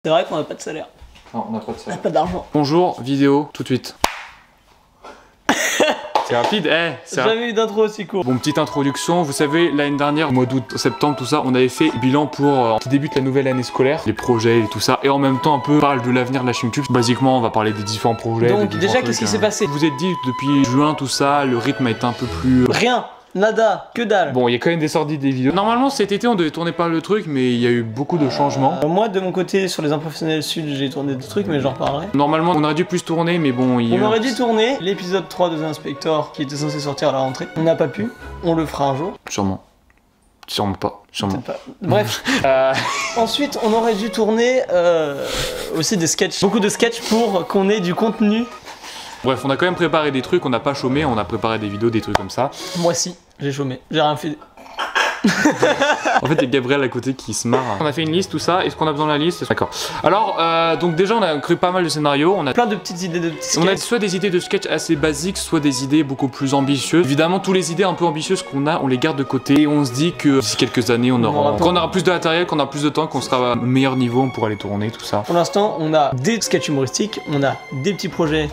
C'est vrai qu'on n'a pas de salaire. Non, on n'a pas de salaire. On n'a pas d'argent. Bonjour, vidéo, tout de suite. C'est rapide, J'ai jamais eu d'intro aussi court. Bon, petite introduction, vous savez, l'année dernière, au mois d'août, septembre, tout ça, on avait fait bilan pour qui débute la nouvelle année scolaire, les projets et tout ça, et en même temps un peu parle de l'avenir de la chaîne YouTube. Basiquement, on va parler des différents projets. Donc déjà, qu'est-ce qui s'est passé? Vous êtes dit depuis juin, tout ça, le rythme a été un peu plus... Rien. Nada, que dalle. Bon, il y a quand même des sorties des vidéos. Normalement, cet été, on devait tourner pas le truc, mais il y a eu beaucoup de changements. Moi, de mon côté, sur les Improfessionnels Sud, j'ai tourné des trucs, mais j'en reparlerai. Normalement, on aurait dû plus tourner, mais bon... On aurait dû tourner l'épisode 3 de The Inspector, qui était censé sortir à la rentrée. On n'a pas pu, on le fera un jour. Sûrement. Sûrement pas. Sûrement. Pas. Bref. Ensuite, on aurait dû tourner aussi des sketchs. Beaucoup de sketchs pour qu'on ait du contenu. Bref, on a quand même préparé des trucs, on n'a pas chômé, on a préparé des vidéos, des trucs comme ça. Moi si, j'ai chômé, j'ai rien fait. En fait, il y a Gabriel à côté qui se marre. On a fait une liste, tout ça. Est-ce qu'on a besoin de la liste? D'accord. Alors, donc déjà, on a créé pas mal de scénarios. On a plein de petites idées de petits sketchs. On a soit des idées de sketch assez basiques, soit des idées beaucoup plus ambitieuses. Évidemment, toutes les idées un peu ambitieuses qu'on a, on les garde de côté. Et on se dit que d'ici quelques années, quand on aura plus de matériel, qu'on aura plus de temps, qu'on sera au meilleur niveau, on pourra les tourner, tout ça. Pour l'instant, on a des sketchs humoristiques, on a des petits projets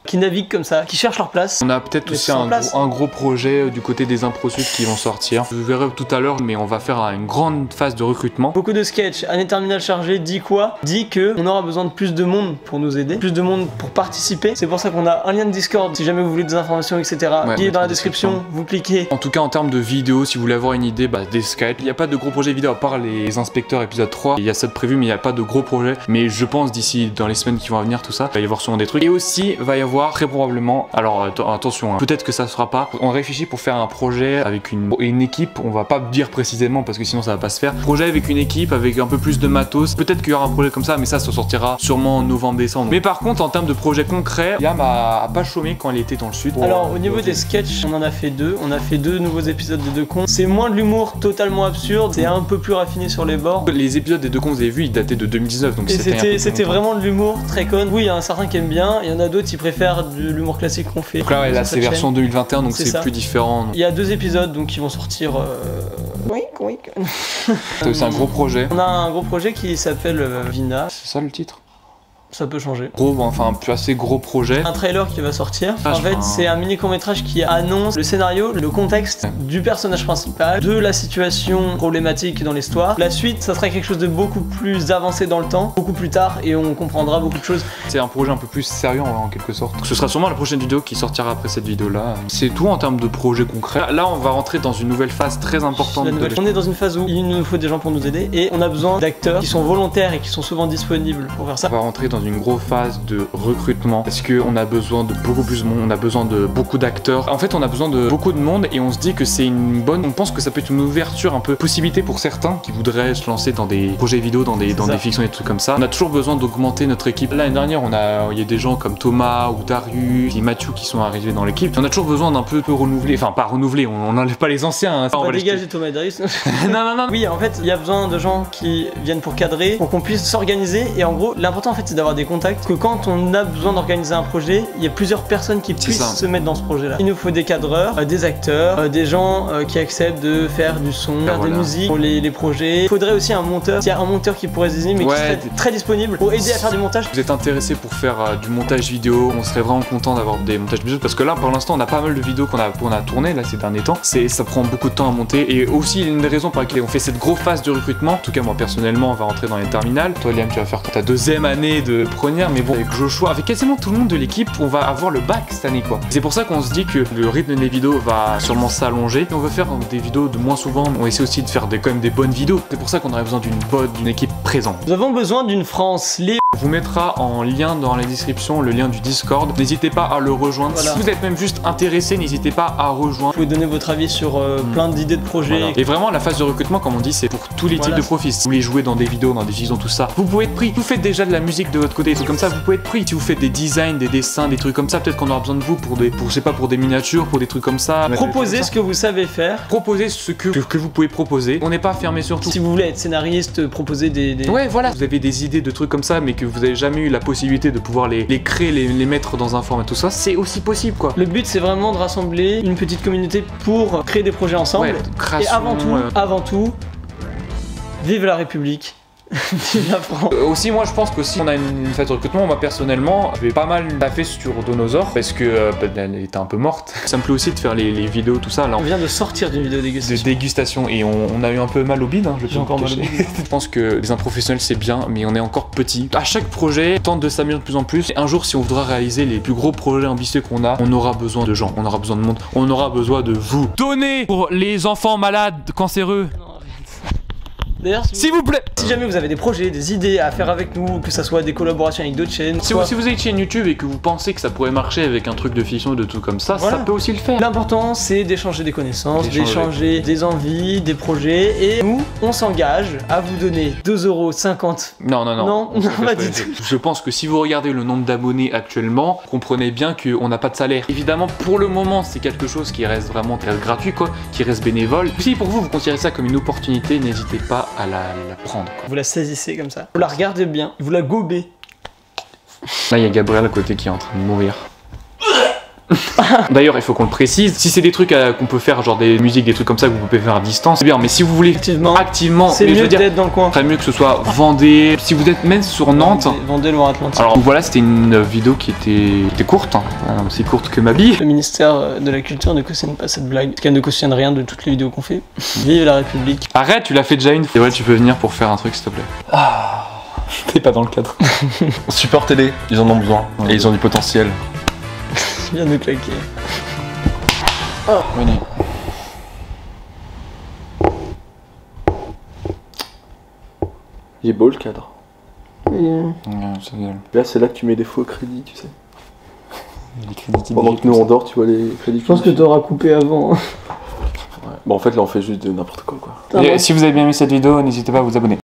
qui naviguent comme ça, qui cherchent leur place. On a peut-être aussi un gros projet du côté des impros sud qui vont sortir. Vous verrez tout à l'heure, mais on va faire une grande phase de recrutement. Beaucoup de sketchs. Année terminale chargée dit quoi? Dit que on aura besoin de plus de monde pour nous aider, plus de monde pour participer. C'est pour ça qu'on a un lien de Discord si jamais vous voulez des informations, etc. qui est dans la description. Vous cliquez. En tout cas, en termes de vidéos, si vous voulez avoir une idée, des sketchs. Il n'y a pas de gros projets vidéo à part les Inspecteurs épisode 3. Il y a ça de prévu, mais il n'y a pas de gros projets. Mais je pense d'ici dans les semaines qui vont venir, tout ça, il va y avoir sûrement des trucs. Et aussi, il va y avoir très probablement. Alors attention, peut-être que ça se fera pas. On réfléchit pour faire un projet avec une équipe. On va pas dire précisément parce que sinon ça va pas se faire. Projet avec une équipe, avec un peu plus de matos. Peut-être qu'il y aura un projet comme ça, mais ça sortira sûrement en novembre-décembre. Mais par contre, en termes de projet concret, Yam a pas chômé quand elle était dans le sud. Alors au niveau des sketchs, on en a fait deux. On a fait deux nouveaux épisodes des Deux Cons. C'est moins de l'humour totalement absurde. C'est un peu plus raffiné sur les bords. Les épisodes des Deux Cons, vous avez vu, ils dataient de 2019. Donc c'était vraiment de l'humour très con. Oui, il y a un certain qui aime bien. Il y en a d'autres qui préfèrent de l'humour classique qu'on fait. Donc là, c'est version 2021, donc c'est plus différent. Il y a deux épisodes donc qui vont sortir. Oui. C'est un gros projet. On a un gros projet qui s'appelle Vina. C'est ça le titre? Ça peut changer. Assez gros projet. Un trailer qui va sortir. En fait, c'est un mini court-métrage qui annonce le scénario, le contexte du personnage principal, de la situation problématique dans l'histoire. La suite, ça sera quelque chose de beaucoup plus avancé dans le temps, beaucoup plus tard, et on comprendra beaucoup de choses. C'est un projet un peu plus sérieux en quelque sorte. Ce sera sûrement la prochaine vidéo qui sortira après cette vidéo-là. C'est tout en termes de projet concret. Là, on va rentrer dans une nouvelle phase très importante. On est dans une phase où il nous faut des gens pour nous aider, et on a besoin d'acteurs qui sont volontaires et qui sont souvent disponibles pour faire ça. On va rentrer dans une grosse phase de recrutement parce qu'on a besoin de beaucoup plus de monde, on a besoin de beaucoup d'acteurs. En fait, on a besoin de beaucoup de monde et on se dit que c'est une bonne. On pense que ça peut être une ouverture, un peu possibilité pour certains qui voudraient se lancer dans des projets vidéo, dans des fictions et des trucs comme ça. On a toujours besoin d'augmenter notre équipe. L'année dernière, il y a des gens comme Thomas ou Darius et Mathieu qui sont arrivés dans l'équipe. On a toujours besoin d'un peu renouveler, enfin pas renouveler, on n'enlève pas les anciens. Hein, on va dégager Thomas et Darius. non. Oui, en fait, il y a besoin de gens qui viennent pour cadrer, pour qu'on puisse s'organiser et en gros, l'important en fait, c'est d'avoir des contacts. Que quand on a besoin d'organiser un projet, il y a plusieurs personnes qui puissent se mettre dans ce projet là. Il nous faut des cadreurs, des acteurs, des gens qui acceptent de faire du son, faire des musiques pour les projets. Il faudrait aussi un monteur, s'il y a un monteur qui pourrait se désigner mais qui serait très disponible pour aider à faire du montage. Vous êtes intéressé pour faire du montage vidéo, on serait vraiment content d'avoir des montages vidéo parce que là pour l'instant on a pas mal de vidéos qu'on a tournées là ces derniers temps. Ça prend beaucoup de temps à monter et aussi une des raisons pour laquelle on fait cette grosse phase de recrutement. En tout cas moi personnellement on va rentrer dans les terminales. Toi Liam tu vas faire ta deuxième année de première. Mais bon, avec Joshua, avec quasiment tout le monde de l'équipe, on va avoir le bac cette année quoi. C'est pour ça qu'on se dit que le rythme des vidéos va sûrement s'allonger. On va faire des vidéos de moins souvent. On essaie aussi de faire quand même des bonnes vidéos. C'est pour ça qu'on aurait besoin d'une équipe présente. Nous avons besoin d'une France libre. On vous mettra en lien dans la description le lien du Discord. N'hésitez pas à le rejoindre. Voilà. Si vous êtes même juste intéressé, n'hésitez pas à rejoindre. Vous pouvez donner votre avis sur plein d'idées de projets. Voilà. Et vraiment, la phase de recrutement, comme on dit, c'est pour tous les types de profils. Si vous voulez jouer dans des vidéos, dans des fictions, tout ça, vous pouvez être pris. Vous faites déjà de la musique de votre côté, des trucs comme ça, vous pouvez être pris. Si vous faites des designs, des dessins, des trucs comme ça, peut-être qu'on aura besoin de vous je sais pas, pour des miniatures, pour des trucs comme ça. Proposez ce que vous savez faire. Proposez ce que vous pouvez proposer. On n'est pas fermé sur tout. Si vous voulez être scénariste, proposez des... Ouais, voilà. Vous avez des idées de trucs comme ça, mais que vous avez jamais eu la possibilité de pouvoir les créer, les mettre dans un format, tout ça, c'est aussi possible quoi. Le but c'est vraiment de rassembler une petite communauté pour créer des projets ensemble. Ouais, création, et avant tout, vive la République, Tu l'apprends. Aussi, moi je pense que si on a une fête de recrutement, moi personnellement, je vais pas mal taffer sur Donosaur parce que elle était un peu morte. Ça me plaît aussi de faire les vidéos, tout ça. Là, On vient de sortir d'une vidéo dégustation. De dégustation et on a eu un peu mal au bide. Hein, J'ai encore mal au bide. Je pense que les professionnels c'est bien, mais on est encore petit. À chaque projet, tente de s'améliorer de plus en plus. Et un jour, si on voudra réaliser les plus gros projets ambitieux qu'on a, on aura besoin de gens, on aura besoin de monde, on aura besoin de vous. Donnez pour les enfants malades, cancéreux. D'ailleurs, s'il vous plaît, si jamais vous avez des projets, des idées à faire avec nous, que ça soit des collaborations avec d'autres chaînes, si vous avez une chaîne YouTube et que vous pensez que ça pourrait marcher avec un truc de fiction ou de tout comme ça, voilà. Ça peut aussi le faire. L'important c'est d'échanger des connaissances, d'échanger des envies, des projets, et nous on s'engage à vous donner 2,50€. Non, non, pas du tout. Je pense que si vous regardez le nombre d'abonnés actuellement, comprenez bien qu'on n'a pas de salaire. Évidemment, pour le moment, c'est quelque chose qui reste vraiment gratuit, quoi, qui reste bénévole. Si pour vous, vous considérez ça comme une opportunité, n'hésitez pas à la prendre, quoi. Vous la saisissez comme ça, vous la regardez bien, vous la gobez. Là, il y a Gabriel à côté qui est en train de mourir. D'ailleurs, il faut qu'on le précise, si c'est des trucs qu'on peut faire, genre des musiques, des trucs comme ça que vous pouvez faire à distance, c'est bien, mais si vous voulez activement c'est mieux d'être dans le coin. Très mieux que ce soit Vendée, si vous êtes même sur Nantes. Vendée, Loire-Atlantique. Alors voilà, c'était une vidéo qui était courte, hein, aussi courte que ma bille. Le ministère de la Culture ne cautionne pas cette blague, parce qu'elle ne cautionne rien de toutes les vidéos qu'on fait. Vive la République. Arrête, tu l'as fait déjà une fois. Et ouais, tu peux venir pour faire un truc s'il te plaît. Ah, t'es pas dans le cadre. Supportez-les, ils en ont besoin, et ils ont du potentiel. Je viens de claquer. Oh. Venez. Il est beau le cadre. Oui. Ça gueule. Là, c'est là que tu mets des faux crédits, tu sais. Les crédits. Pendant que nous on dort, tu vois les crédits. Je pense que t'auras coupé avant. Ouais. Bon, en fait, là, on fait juste de n'importe quoi. Et si vous avez bien aimé cette vidéo, n'hésitez pas à vous abonner.